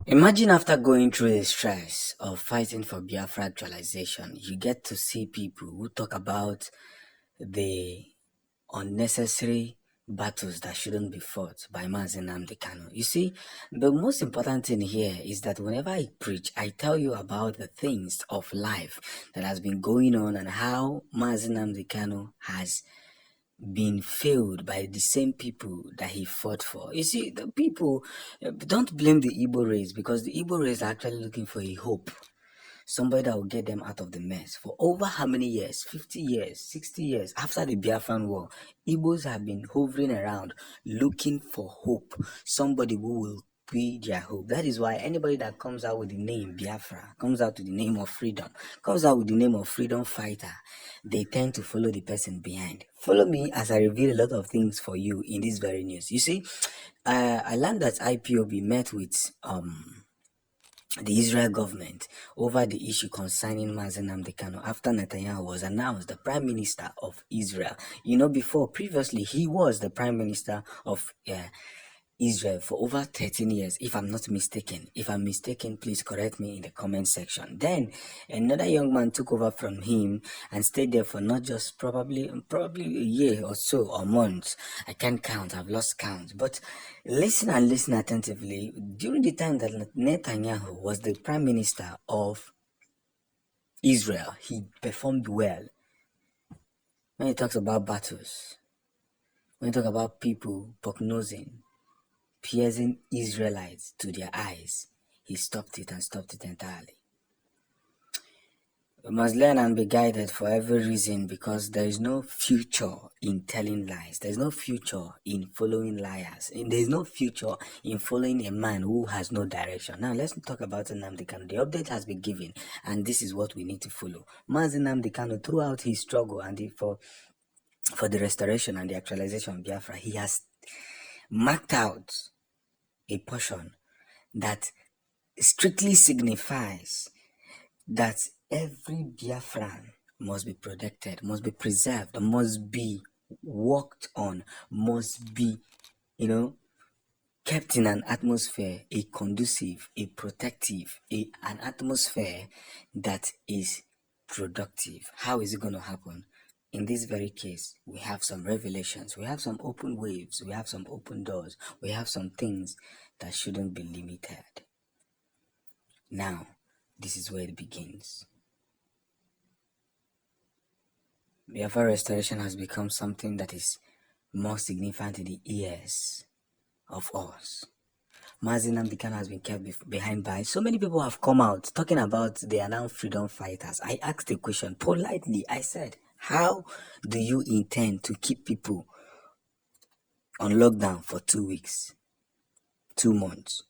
Imagine after going through the stress of fighting for Biafra actualization, you get to see people who talk about the unnecessary battles that shouldn't be fought by Mazi Nnamdi Kanu. You see, the most important thing here is that whenever I preach, I tell you about the things of life that has been going on and how Mazi Nnamdi Kanu has been failed by the same people that he fought for. You see, the people don't blame the Igbo race because the Igbo race are actually looking for a hope, somebody that will get them out of the mess. For over how many years? 50 years, 60 years after the Biafran War, Igbos have been hovering around looking for hope, somebody who will be their hope. That is why anybody that comes out with the name Biafra, comes out with the name of freedom, comes out with the name of freedom fighter, they tend to follow the person behind. Follow me as I reveal a lot of things for you in this very news. You see, I learned that Ipob met with the Israel government over the issue concerning Mazi Nnamdi Kanu after Netanyahu was announced the prime minister of Israel. You know, previously, he was the prime minister of Israel for over 13 years, if I'm not mistaken. If I'm mistaken, please correct me in the comment section. Then another young man took over from him and stayed there for not just probably a year or so or months. I can't count, I've lost count. But listen and listen attentively. During the time that Netanyahu was the prime minister of Israel, he performed well. When he talks about battles, when he talks about people prognosing, piercing Israelites to their eyes, he stopped it and stopped it entirely. We must learn and be guided for every reason because there is no future in telling lies. There is no future in following liars. And there is no future in following a man who has no direction. Now, let's talk about Nnamdi Kanu. The update has been given, and this is what we need to follow. Mazi Nnamdi Kanu, throughout his struggle and for the restoration and the actualization of Biafra, he has marked out a portion that strictly signifies that every Biafran must be protected, must be preserved, must be worked on, must be, kept in an atmosphere, a conducive, a protective, an atmosphere that is productive. How is it going to happen? In this very case, we have some revelations, we have some open waves, we have some open doors, we have some things that shouldn't be limited. Now, this is where it begins. Biafra restoration has become something that is more significant in the ears of us. Mazi Nnamdi Kanu has been kept behind bars. So many people have come out talking about they are now freedom fighters. I asked a question politely. I said, how do you intend to keep people on lockdown for 2 weeks, 2 months,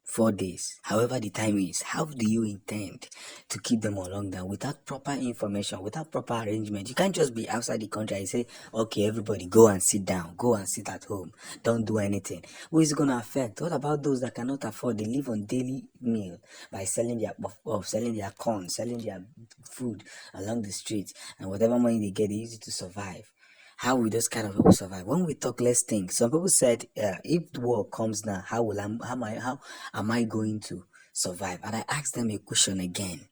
4 days, however the time is? How do you intend to keep them on lockdown without proper information, without proper arrangement? You can't just be outside the country and say, okay, everybody go and sit down, go and sit at home, don't do anything. Who is it going to affect? What about those that cannot afford? They live on daily meal by selling their selling their corn, selling their food along the streets, and whatever money they get, they use it to survive. How will those kind of people survive? When we talk, let's think. Some people said, if the war comes now, how am I going to survive? And I asked them a question again.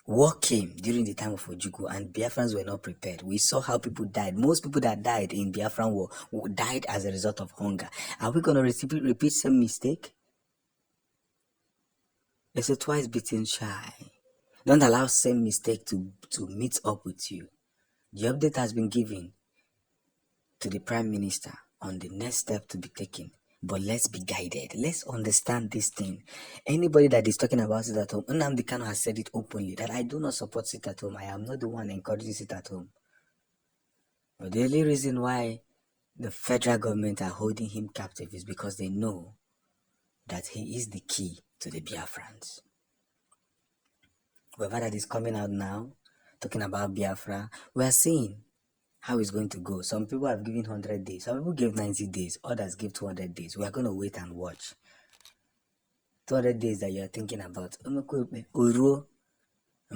War came during the time of Ojukwu and Biafrans were not prepared. We saw how people died. Most people that died in Biafran war died as a result of hunger. Are we going to repeat some mistake? It's a twice beaten shy. Don't allow same mistake to meet up with you. The update has been given to the Prime Minister on the next step to be taken. But let's be guided. Let's understand this thing. Anybody that is talking about sit at home, Nnamdi Kanu has said it openly that I do not support sit at home. I am not the one encouraging sit at home. But the only reason why the federal government are holding him captive is because they know that he is the key to the Biafrans. Whoever that is coming out now, talking about Biafra, we are seeing how it's going to go. Some people have given 100 days. Some people gave 90 days. Others give 200 days. We are going to wait and watch. 200 days that you are thinking about. And by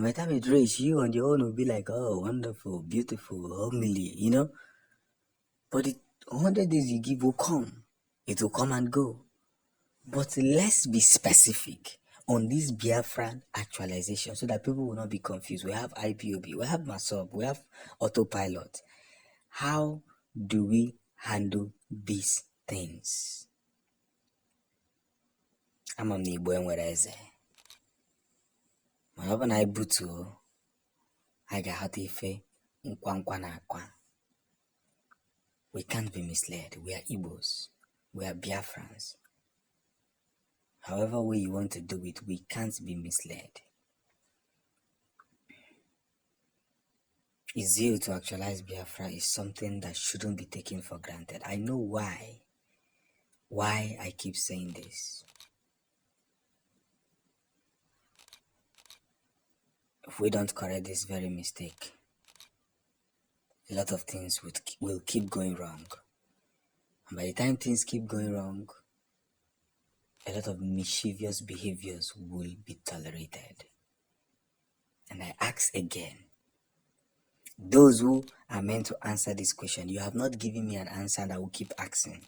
the time it reaches, you on your own will be like, oh, wonderful, beautiful, homely, But the 100 days you give will come. It will come and go. But let's be specific on this Biafran actualization so that people will not be confused. We have IPOB, we have MASOB, we have autopilot. How do we handle these things? Ama m na Igbo enwere eze. Ma ọ bụ na anyị butuo, anyị ga-aghọta ife nkwa nkwa na akwa. We can't be misled. We are Igbos. We are Biafrans. However way you want to do it, we can't be misled. Zeal to actualize Biafra is something that shouldn't be taken for granted. I know why I keep saying this. If we don't correct this very mistake, a lot of things will keep going wrong. And by the time things keep going wrong, a lot of mischievous behaviors will be tolerated. And I ask again, those who are meant to answer this question, you have not given me an answer, and I will keep asking.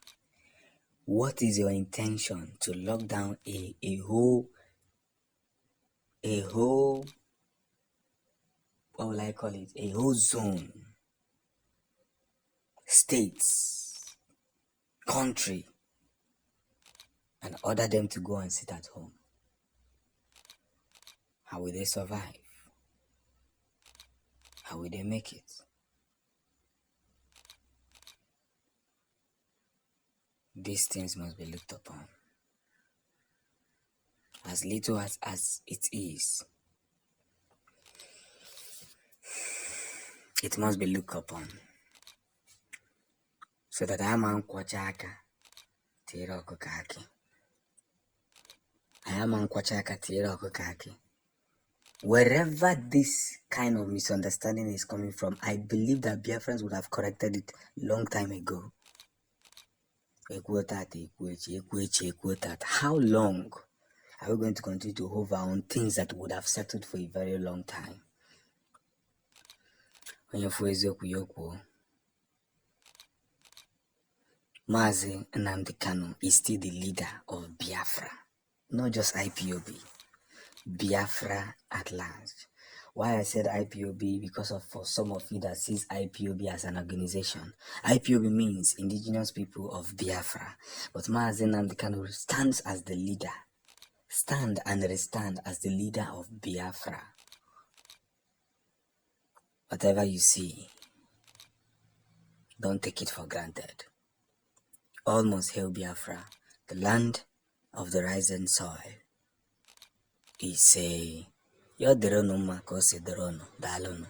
What is your intention to lock down a whole, what will I call it? A whole zone, states, country, and order them to go and sit at home? How will they survive? How will they make it? These things must be looked upon. As little as it is, it must be looked upon. So that I am kwachaka tira okukaki. I am kwachaka tira okukaki. Wherever this kind of misunderstanding is coming from, I believe that Biafrans would have corrected it long time ago. How long are we going to continue to hover on things that would have settled for a very long time? Mazi Nnamdi Kanu is still the leader of Biafra, not just IPOB. Biafra at large. Why I said IPOB? Because for some of you that sees IPOB as an organization. IPOB means Indigenous People of Biafra. But Mazi Nnamdi Kanu stands as the leader. Stand and restand as the leader of Biafra. Whatever you see, don't take it for granted. Almost hail Biafra, the land of the rising soil. He say, "Yo derono ma ko se derono dalono."